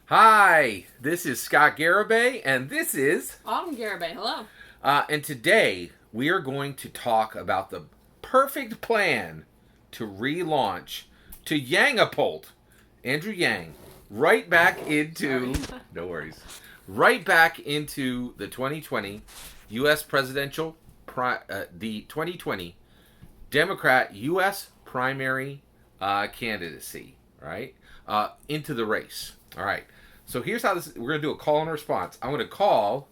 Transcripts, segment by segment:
Hi, this is Scott Garibay, and this is. Autumn Garibay, hello. And today we are going to talk about the perfect plan to relaunch to Yangapult, Andrew Yang, right back into. No worries. Right back into the 2020 U.S. presidential, the 2020 Democrat U.S. primary candidacy, right? Into the race. All right. So here's how this. We're gonna do a call and response. I'm gonna call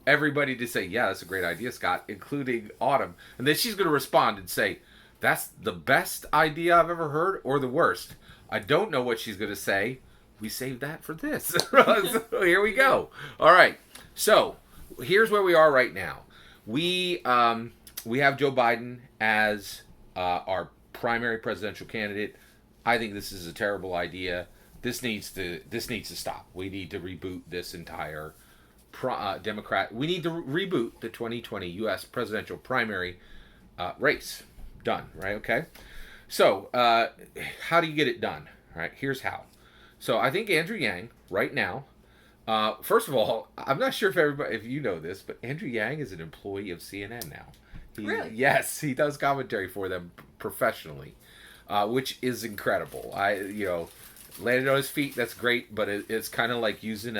everybody to say, "Yeah, that's a great idea, Scott," including Autumn, and then she's gonna respond and say, "That's the best idea I've ever heard," or the worst. I don't know what she's gonna say. We saved that for this. So here we go. All right. So here's where we are right now. We have Joe Biden as our primary presidential candidate. I think this is a terrible idea. This needs to stop. We need to reboot this entire Democrat. We need to reboot the 2020 U.S. presidential primary race. Done. Right? Okay. So how do you get it done? All right. Here's how. So I think Andrew Yang right now. First of all, I'm not sure if you know this, but Andrew Yang is an employee of CNN now. Really? Yes, he does commentary for them professionally, which is incredible. Landed on his feet. That's great, but it's kind of like using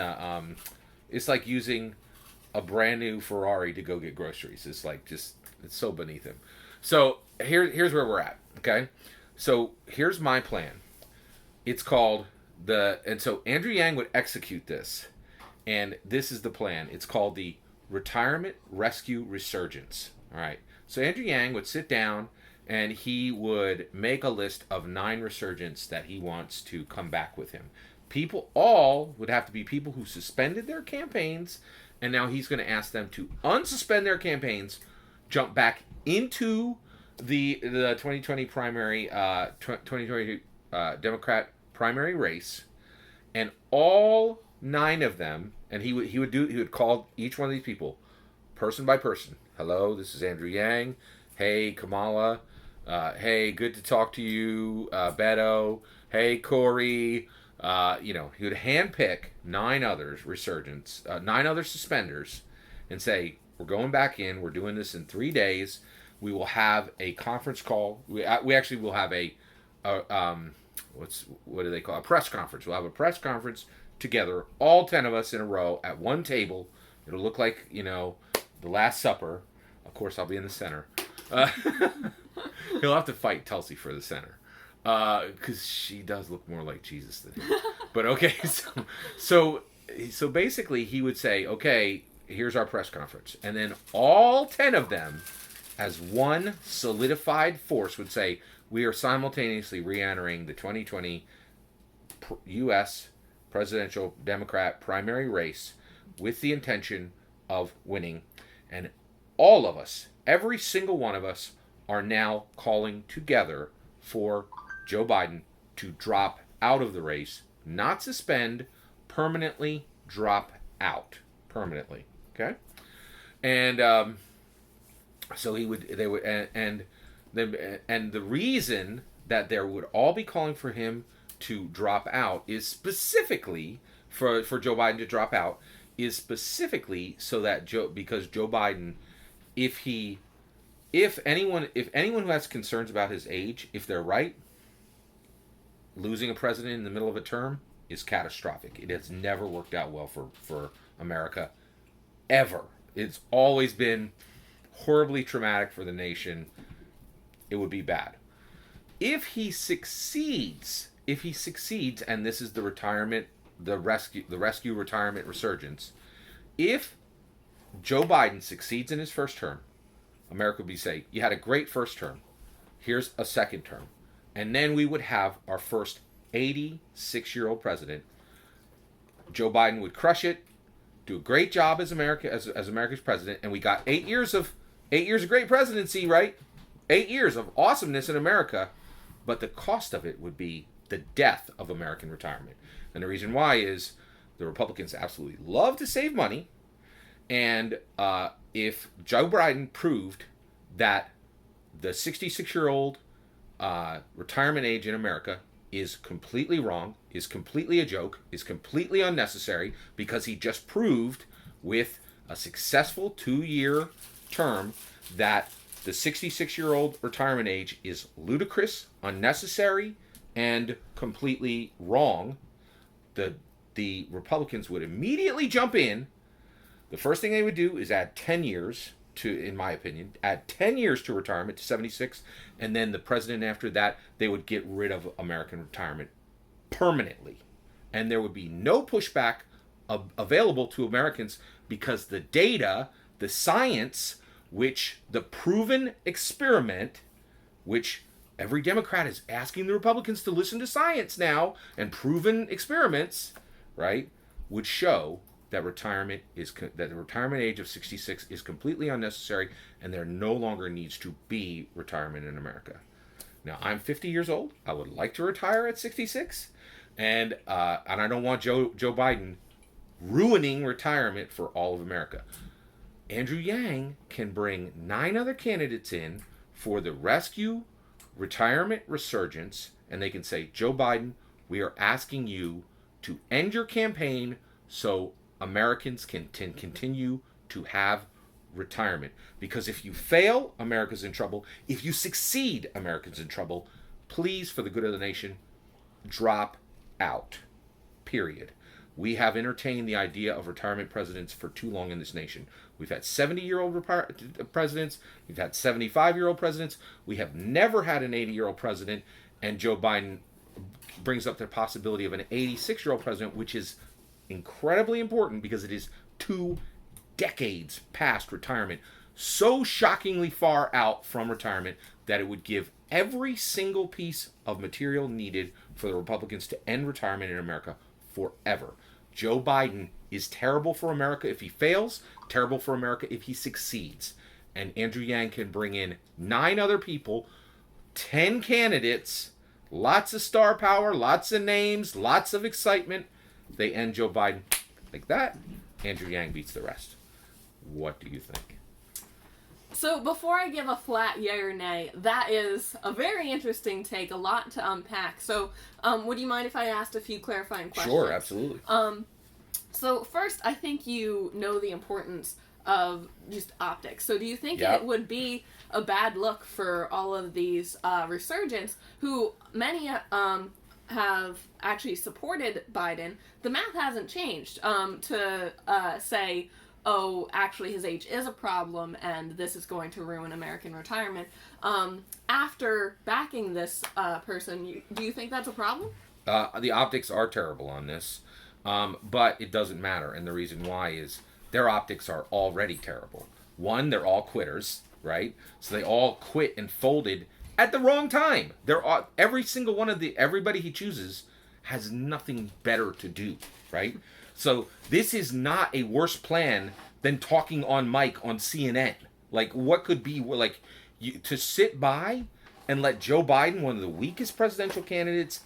it's like using a brand new Ferrari to go get groceries. It's like it's so beneath him. So here's where we're at. Okay, so here's my plan. It's called so Andrew Yang would execute this, and this is the plan. It's called the Retirement Rescue Resurgence. All right. So Andrew Yang would sit down and he would make a list of 9 resurgents that he wants to come back with him. People all would have to be people who suspended their campaigns, and now he's going to ask them to unsuspend their campaigns, jump back into the 2020 primary 2020 Democrat primary race, and all 9 of them, and he would call each one of these people person by person. Hello, this is Andrew Yang. Hey, Kamala. Hey, good to talk to you, Beto. Hey, Corey. He would handpick 9 others resurgents, 9 other suspenders, and say, "We're going back in. We're doing this in 3 days. We will have a conference call. We actually will have what do they call a press conference? We'll have a press conference together, all 10 of us in a row at one table. It'll look like the Last Supper. Of course, I'll be in the center." He'll have to fight Tulsi for the center, because she does look more like Jesus than him. But okay, so basically, he would say, "Okay, here's our press conference," and then all 10 of them, as one solidified force, would say, "We are simultaneously re-entering the 2020 U.S. presidential Democrat primary race with the intention of winning," and all of us, every single one of us, are now calling together for Joe Biden to drop out of the race, not suspend, permanently drop out, permanently. Okay, and so they would, and the reason that they would all be calling for him to drop out is specifically for Joe Biden to drop out is specifically so that because Joe Biden, if anyone who has concerns about his age, if they're right, losing a president in the middle of a term is catastrophic. It has never worked out well for America, ever. It's always been horribly traumatic for the nation. It would be bad. If he succeeds, and this is the rescue retirement resurgence, if Joe Biden succeeds in his first term, America would be say, "You had a great first term. Here's a second term." And then we would have our first 86-year-old president. Joe Biden would crush it, do a great job as America's president, and we got 8 years of great presidency, right? 8 years of awesomeness in America, but the cost of it would be the death of American retirement. And the reason why is the Republicans absolutely love to save money, and if Joe Biden proved that the 66-year-old retirement age in America is completely wrong, is completely a joke, is completely unnecessary, because he just proved with a successful 2-year term that the 66-year-old retirement age is ludicrous, unnecessary, and completely wrong. The Republicans would immediately jump in. The first thing they would do is add 10 years to, in my opinion, add 10 years to retirement to 76, and then the president after that, they would get rid of American retirement permanently. And there would be no pushback available to Americans, because the data, the science, which the proven experiment, which every Democrat is asking the Republicans to listen to science now, and proven experiments, right, would show that the retirement age of 66 is completely unnecessary, and there no longer needs to be retirement in America. Now, I'm 50 years old. I would like to retire at 66, and I don't want Joe Biden ruining retirement for all of America. Andrew Yang can bring 9 other candidates in for the rescue retirement resurgence, and they can say, Joe Biden, we are asking you to end your campaign so Americans can continue to have retirement. Because if you fail, America's in trouble. If you succeed, America's in trouble. Please, for the good of the nation, drop out. Period. We have entertained the idea of retirement presidents for too long in this nation. We've had 70-year-old presidents. We've had 75-year-old presidents. We have never had an 80-year-old president. And Joe Biden brings up the possibility of an 86-year-old president, which is incredibly important because it is 2 decades past retirement. So shockingly far out from retirement that it would give every single piece of material needed for the Republicans to end retirement in America forever. Joe Biden is terrible for America if he fails, terrible for America if he succeeds. And Andrew Yang can bring in 9 other people, 10 candidates, lots of star power, lots of names, lots of excitement. They end Joe Biden like that. Andrew Yang beats the rest. What do you think? So before I give a flat yay or nay, that is a very interesting take, a lot to unpack. So would you mind if I asked a few clarifying questions? Sure, absolutely. So first, I think you know the importance of just optics. So do you think it would be a bad look for all of these resurgents who many have actually supported Biden? The math hasn't changed to say, oh, actually his age is a problem and this is going to ruin American retirement. After backing this person, do you think that's a problem? The optics are terrible on this, but it doesn't matter. And the reason why is their optics are already terrible. One, they're all quitters, right? So they all quit and folded at the wrong time. They're all, every single one of everybody he chooses has nothing better to do, right? So this is not a worse plan than talking on mic on CNN. Like, what could be, like, to sit by and let Joe Biden, one of the weakest presidential candidates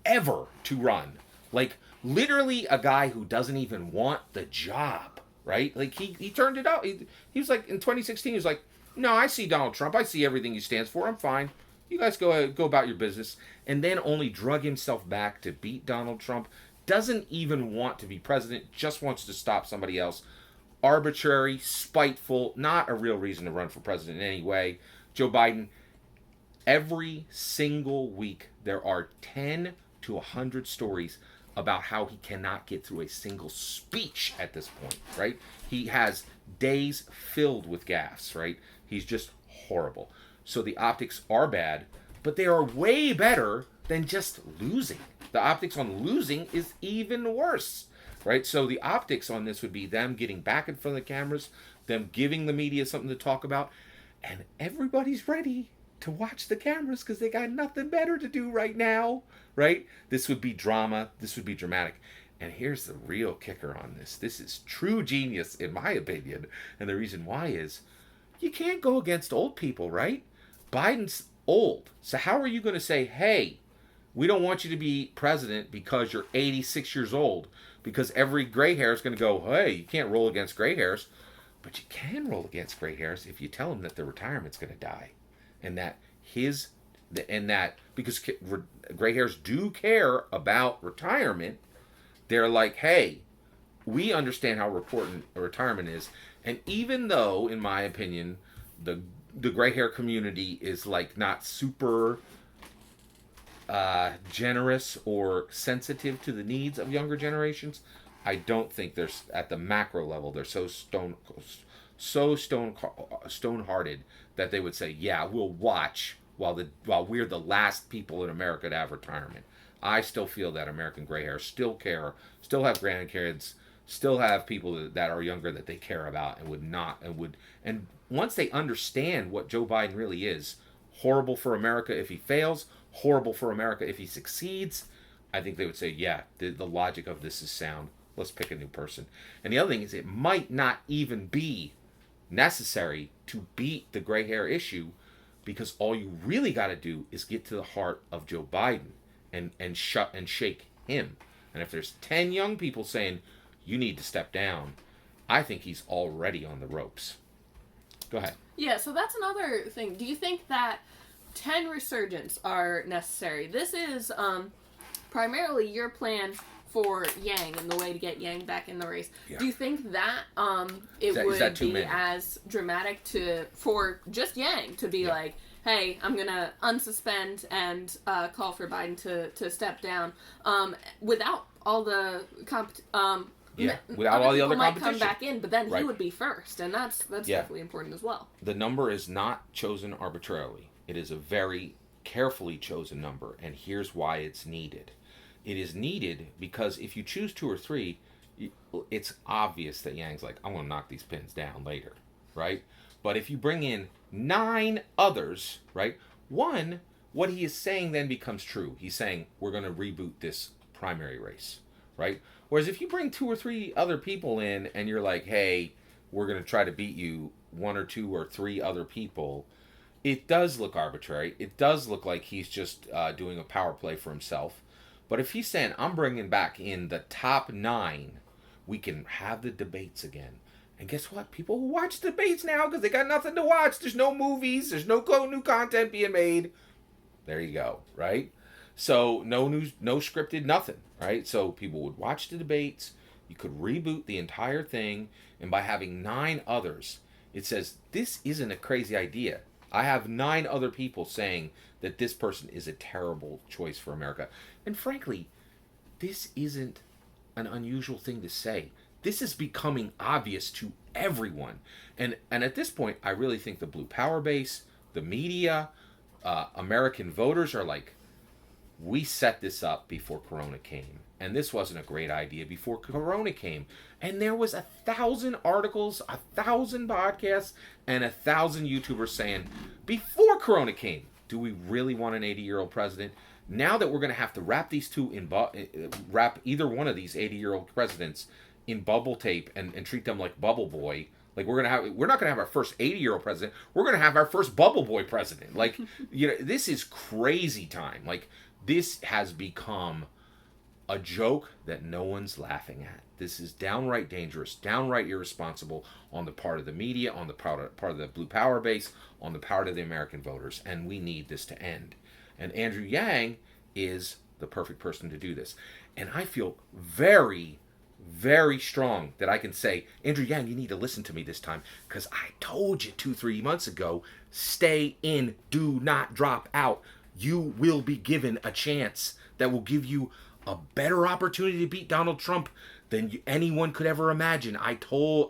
ever to run, like, literally a guy who doesn't even want the job, right? Like, he turned it out. He was like, in 2016, he was like, no, I see Donald Trump. I see everything he stands for. I'm fine. You guys go about your business. And then only drug himself back to beat Donald Trump. Doesn't even want to be president, just wants to stop somebody else. Arbitrary, spiteful, not a real reason to run for president in any way. Joe Biden, every single week there are 10 to 100 stories about how he cannot get through a single speech at this point, right? He has days filled with gas, right? He's just horrible. So the optics are bad, but they are way better than just losing. The optics on losing is even worse, right? So the optics on this would be them getting back in front of the cameras, them giving the media something to talk about, and everybody's ready to watch the cameras because they got nothing better to do right now, right? This would be drama. This would be dramatic. And here's the real kicker on this. This is true genius, in my opinion. And the reason why is you can't go against old people, right? Biden's old. So how are you going to say, hey, we don't want you to be president because you're 86 years old? Because every gray hair is going to go, hey, you can't roll against gray hairs. But you can roll against gray hairs if you tell them that their retirement's going to die. And that and that because gray hairs do care about retirement, they're like, hey, we understand how important retirement is, and even though, in my opinion, the gray hair community is like not super generous or sensitive to the needs of younger generations, I don't think they're at the macro level. They're so stone-hearted that they would say, "Yeah, we'll watch while we're the last people in America to have retirement." I still feel that American gray hair still care, still have grandkids, still have people that are younger that they care about and once they understand what Joe Biden really is, horrible for America if he fails, horrible for America if he succeeds, I think they would say, yeah, the logic of this is sound. Let's pick a new person. And the other thing is, it might not even be necessary to beat the gray hair issue, because all you really got to do is get to the heart of Joe Biden and shake him. And if there's 10 young people saying you need to step down, I think he's already on the ropes. Go ahead. Yeah, so that's another thing. Do you think that 10 resurgents are necessary? This is primarily your plan for Yang and the way to get Yang back in the race. Yeah. Do you think that would be as dramatic for just Yang to be like, hey, I'm going to unsuspend and call for Biden to step down without all the without all the other competition. Might come back in, but then he would be first, and that's definitely important as well. The number is not chosen arbitrarily. It is a very carefully chosen number, and here's why it's needed. It is needed because if you choose 2 or 3, it's obvious that Yang's like, I'm going to knock these pins down later, right? But if you bring in 9 others, right, one, what he is saying then becomes true. He's saying, we're going to reboot this primary race, right? Whereas if you bring 2 or 3 other people in and you're like, hey, we're going to try to beat you 1 or 2 or 3 other people, it does look arbitrary. It does look like he's just doing a power play for himself. But if he's saying, I'm bringing back in the top 9, we can have the debates again. And guess what? People will watch debates now because they got nothing to watch. There's no movies. There's no new content being made. There you go, right? So no news, no scripted, nothing, right? So people would watch the debates. You could reboot the entire thing. And by having 9 others, it says, this isn't a crazy idea. I have 9 other people saying that this person is a terrible choice for America. And frankly, this isn't an unusual thing to say. This is becoming obvious to everyone. And at this point, I really think the Blue Power base, the media, American voters are like, we set this up before Corona came. And this wasn't a great idea before Corona came. And there was 1,000 articles, 1,000 podcasts, and 1,000 YouTubers saying, before Corona came, do we really want an 80-year-old president? Now that we're going to have to wrap these two wrap either one of these 80-year-old presidents in bubble tape and treat them like Bubble Boy. Like we're not going to have our first 80-year-old president. We're going to have our first Bubble Boy president. Like, this is crazy time. Like, this has become a joke that no one's laughing at. This is downright dangerous, downright irresponsible on the part of the media, on the part of the Blue Power base, on the part of the American voters, and we need this to end. And Andrew Yang is the perfect person to do this. And I feel very, very strong that I can say, Andrew Yang, you need to listen to me this time, because I told you 2-3 months ago, stay in, do not drop out. You will be given a chance that will give you a better opportunity to beat Donald Trump than anyone could ever imagine. I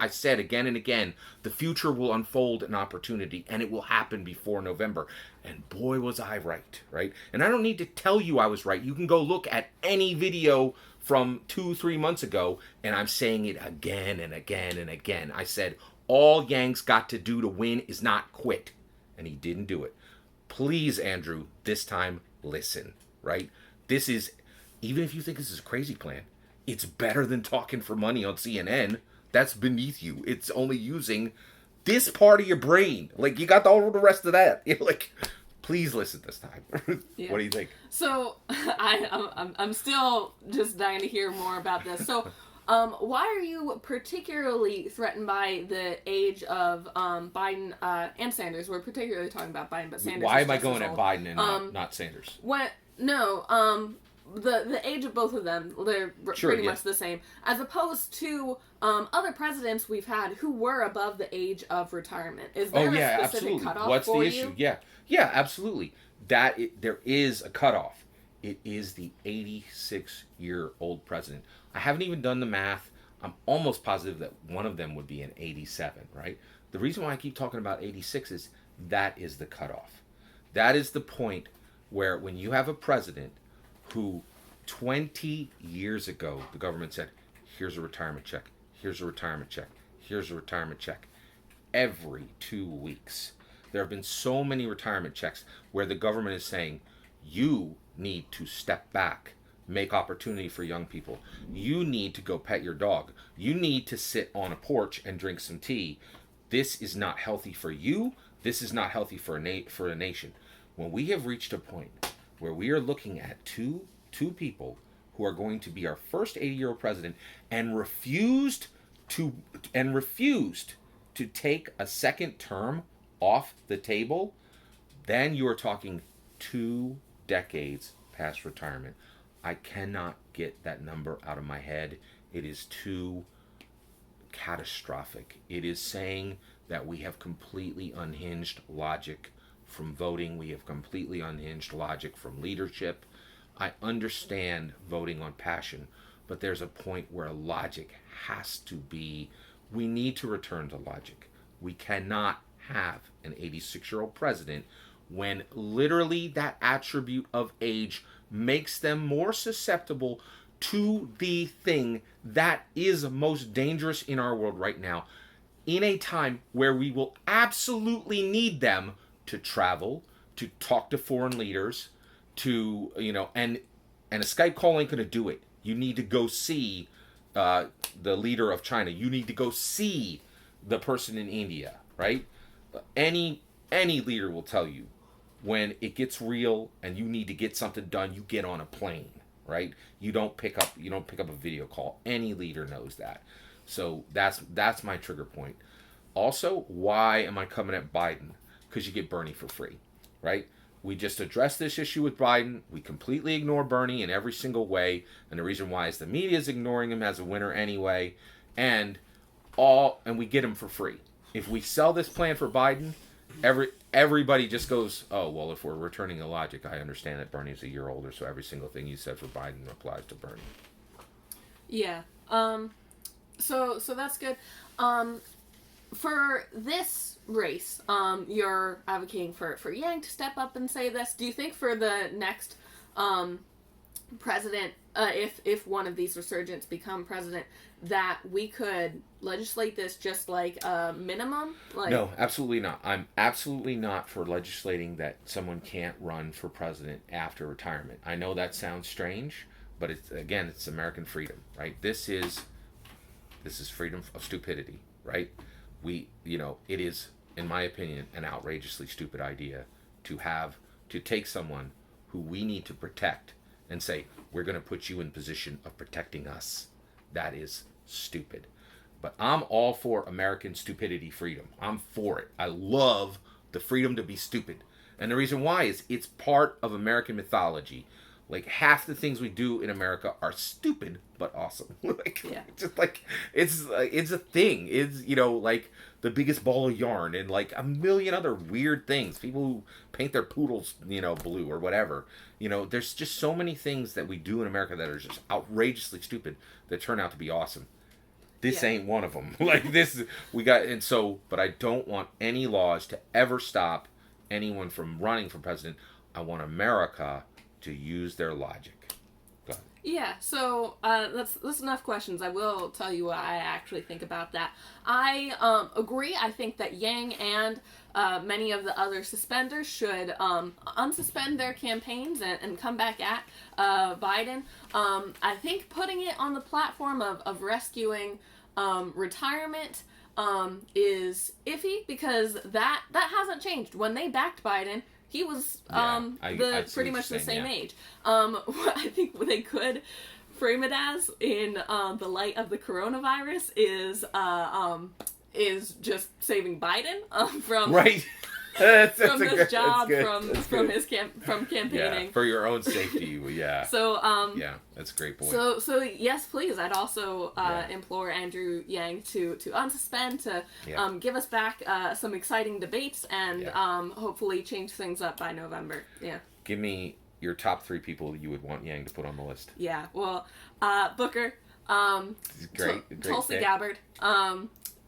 said again and again, the future will unfold an opportunity, and it will happen before November. And boy, was I right? And I don't need to tell you I was right. You can go look at any video from 2-3 months ago, and I'm saying it again and again and again. I said, all Yang's got to do to win is not quit. And he didn't do it. Please, Andrew, this time, listen, right? This is, even if you think this is a crazy plan, it's better than talking for money on CNN. That's beneath you. It's only using this part of your brain. Like, you got all the rest of that. You're like, please listen this time. Yeah. What do you think? So, I'm still just dying to hear more about this. So, Why are you particularly threatened by the age of Biden and Sanders? We're particularly talking about Biden, but Sanders. Why is am I just going as at old. Biden and not Sanders? The age of both of them, they're pretty much the same, as opposed to other presidents we've had who were above the age of retirement. Is there a specific absolutely. cutoff What's for the issue? you? Yeah, absolutely. There is a cutoff. It is the 86-year-old president. I haven't even done the math. I'm almost positive that one of them would be an 87, right? The reason why I keep talking about 86 is that is the cutoff. That is the point where when you have a president who 20 years ago, the government said, here's a retirement check, here's a retirement check, here's a retirement check. Every 2 weeks. There have been so many retirement checks where the government is saying, you need to step back, make opportunity for young people. You need to go pet your dog. You need to sit on a porch and drink some tea. This is not healthy for you. This is not healthy for a nation. When we have reached a point where we are looking at two people who are going to be our first 80-year-old president and refused to take a second term off the table, then you are talking 2 decades past retirement. I cannot get that number out of my head. It is too catastrophic. It is saying that we have completely unhinged logic from voting. We have completely unhinged logic from leadership. I understand voting on passion, but there's a point where logic has to be, we need to return to logic. We cannot have an 86-year-old president when literally that attribute of age makes them more susceptible to the thing that is most dangerous in our world right now, in a time where we will absolutely need them to travel, to talk to foreign leaders, to, and a Skype call ain't going to do it. You need to go see the leader of China. You need to go see the person in India, right? Any leader will tell you when it gets real and you need to get something done, you get on a plane, right? You don't pick up a video call. Any leader knows that. So that's my trigger point. Also, why am I coming at Biden? Because you get Bernie for free, right? We just addressed this issue with Biden. We completely ignore Bernie in every single way. And the reason why is the media is ignoring him as a winner anyway. And we get him for free. If we sell this plan for Biden, everybody just goes, oh, well, if we're returning the logic, I understand that Bernie's a year older, so every single thing you said for Biden applies to Bernie. Yeah. So that's good. For this race, you're advocating for Yang to step up and say this. Do you think for the next president, if one of these resurgents become president, that we could legislate this just like a minimum? No, absolutely not. I'm absolutely not for legislating that someone can't run for president after retirement. I know that sounds strange, but it's American freedom, right? This is freedom of stupidity, right? It is, in my opinion, an outrageously stupid idea to take someone who we need to protect and say, we're going to put you in position of protecting us. That is stupid. But I'm all for American stupidity freedom. I'm for it. I love the freedom to be stupid. And the reason why is it's part of American mythology. Like, half the things we do in America are stupid but awesome. It's a thing. It's like the biggest ball of yarn and like a million other weird things. People who paint their poodles, blue or whatever. There's just so many things that we do in America that are just outrageously stupid that turn out to be awesome. This ain't one of them. But I don't want any laws to ever stop anyone from running for president. I want America to use their logic. Go ahead. Yeah, so that's enough questions. I will tell you what I actually think about that. I agree. I think that Yang and many of the other suspenders should unsuspend their campaigns and come back at Biden. I think putting it on the platform of rescuing retirement is iffy because that hasn't changed. When they backed Biden, he was pretty much the same age. I think they could frame it as in the light of the coronavirus is just saving Biden from right. from this job from campaigning. Yeah, for your own safety. Yeah. So yeah, that's a great point. So yes, please. I'd also implore Andrew Yang to unsuspend, to give us back some exciting debates, and hopefully change things up by November. Yeah. Give me your top 3 people you would want Yang to put on the list. Yeah. Well, Booker. Great. Tulsi Gabbard.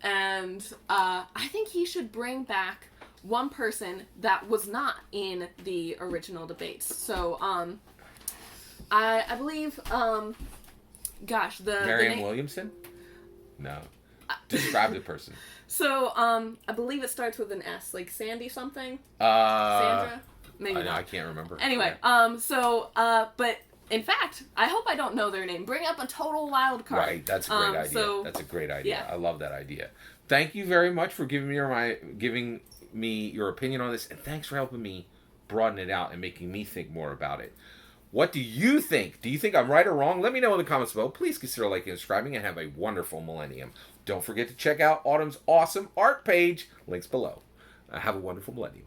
And I think he should bring back one person that was not in the original debates. So, I believe, Marianne Williamson? No. Describe the person. So, I believe it starts with an S, like Sandy something? Sandra? Maybe not. I can't remember. Anyway, but in fact, I hope I don't know their name. Bring up a total wild card. Right, that's a great idea. That's a great idea. Yeah. I love that idea. Thank you very much for giving me your opinion on this, and thanks for helping me broaden it out and making me think more about it. What do you think? Do you think I'm right or wrong? Let me know in the comments below. Please consider liking and subscribing, and have a wonderful millennium. Don't forget to check out Autumn's awesome art page. Links below. Have a wonderful millennium.